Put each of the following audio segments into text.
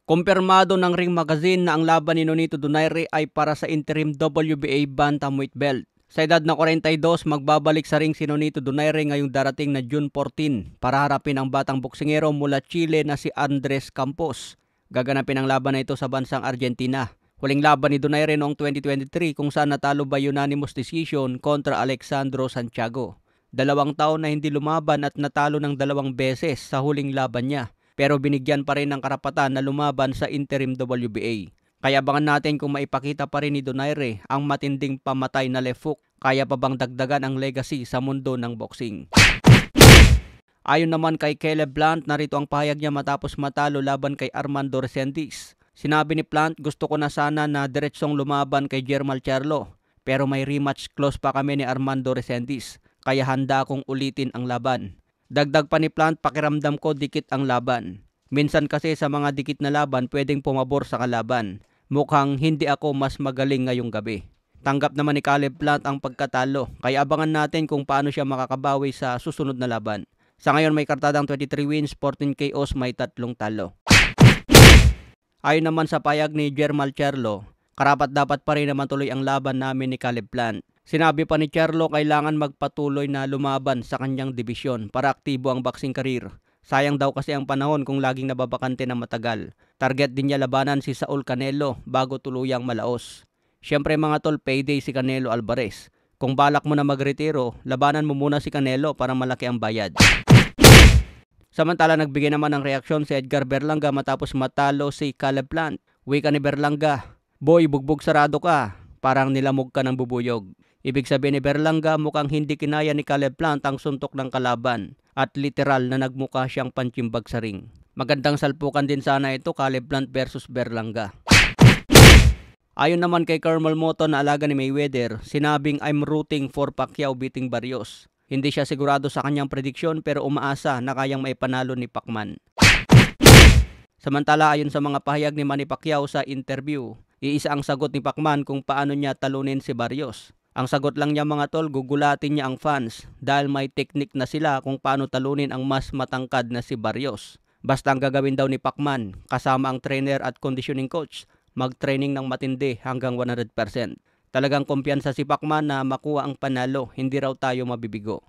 Kumpirmado ng Ring Magazine na ang laban ni Nonito Donaire ay para sa interim WBA bantamweight belt. Sa edad na 42, magbabalik sa ring si Nonito Donaire ngayong darating na June 14 para harapin ang batang boksingero mula Chile na si Andres Campos. Gaganapin ang laban na ito sa bansang Argentina. Huling laban ni Donaire noong 2023 kung saan natalo by unanimous decision kontra Alexandro Santiago. 2 taon na hindi lumaban at natalo ng 2 beses sa huling laban niya. Pero binigyan pa rin ng karapatan na lumaban sa interim WBA. Kaya abangan natin kung maipakita pa rin ni Donaire ang matinding pamatay na left hook. Kaya pa bang dagdagan ang legacy sa mundo ng boxing? Ayon naman kay Caleb Plant, narito ang pahayag niya matapos matalo laban kay Armando Resendiz. Sinabi ni Plant, gusto ko na sana na diretsong lumaban kay Jermall Charlo. Pero may rematch close pa kami ni Armando Resendiz. Kaya handa akong ulitin ang laban. Dagdag pa ni Plant, pakiramdam ko dikit ang laban. Minsan kasi sa mga dikit na laban pwedeng pumabor sa kalaban. Mukhang hindi ako mas magaling ngayong gabi. Tanggap naman ni Caleb Plant ang pagkatalo, kaya abangan natin kung paano siya makakabawi sa susunod na laban. Sa ngayon may kartadang 23 wins, 14 KOs, may 3 talo. Ayon naman sa payag ni Jermall Charlo, karapat dapat pa rin naman tuloy ang laban namin ni Caleb Plant. Sinabi pa ni Charlo kailangan magpatuloy na lumaban sa kanyang dibisyon para aktibo ang boxing career. Sayang daw kasi ang panahon kung laging nababakante ng matagal. Target din niya labanan si Saul Canelo bago tuluyang malaos. Siyempre mga tol, payday si Canelo Alvarez. Kung balak mo na magretiro, labanan mo muna si Canelo para malaki ang bayad. Samantala nagbigay naman ng reaksyon si Edgar Berlanga matapos matalo si Caleb Plant. Wika ni Berlanga, "Boy, bugbog sarado ka. Parang nilamog ka ng bubuyog." Ibig sabihin ni Berlanga mukhang hindi kinaya ni Caleb Plant ang suntok ng kalaban at literal na nagmukha siyang panchimbag sa ring. Magandang salpukan din sana ito, Caleb Plant versus Berlanga. Ayon naman kay Carmel Moto na alaga ni Mayweather, sinabing I'm rooting for Pacquiao beating Barrios. Hindi siya sigurado sa kanyang prediksyon pero umaasa na kayang maipanalo ni Pacman. Samantala ayon sa mga pahayag ni Manny Pacquiao sa interview, iisa ang sagot ni Pacman kung paano niya talunin si Barrios. Ang sagot lang niya mga tol, gugulatin niya ang fans dahil may technique na sila kung paano talunin ang mas matangkad na si Barrios. Basta ang gagawin daw ni Pacman, kasama ang trainer at conditioning coach, mag-training ng matindi hanggang 100%. Talagang kumpiyansa si Pacman na makuha ang panalo, hindi raw tayo mabibigo.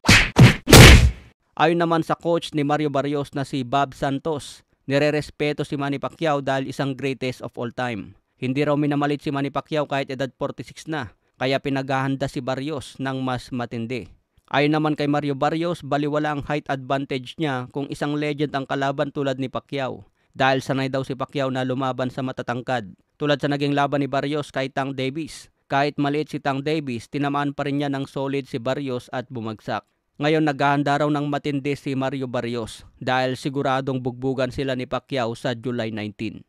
Ayon naman sa coach ni Mario Barrios na si Bob Santos, nire-respeto si Manny Pacquiao dahil isang greatest of all time. Hindi raw minamalit si Manny Pacquiao kahit edad 46 na. Kaya pinaghahanda si Barrios ng mas matindi. Ayon naman kay Mario Barrios, baliwala ang height advantage niya kung isang legend ang kalaban tulad ni Pacquiao. Dahil sanay daw si Pacquiao na lumaban sa matatangkad. Tulad sa naging laban ni Barrios kay Tank Davis. Kahit maliit si Tank Davis, tinamaan pa rin niya ng solid si Barrios at bumagsak. Ngayon naghahanda raw ng matindi si Mario Barrios dahil siguradong bugbugan sila ni Pacquiao sa July 19.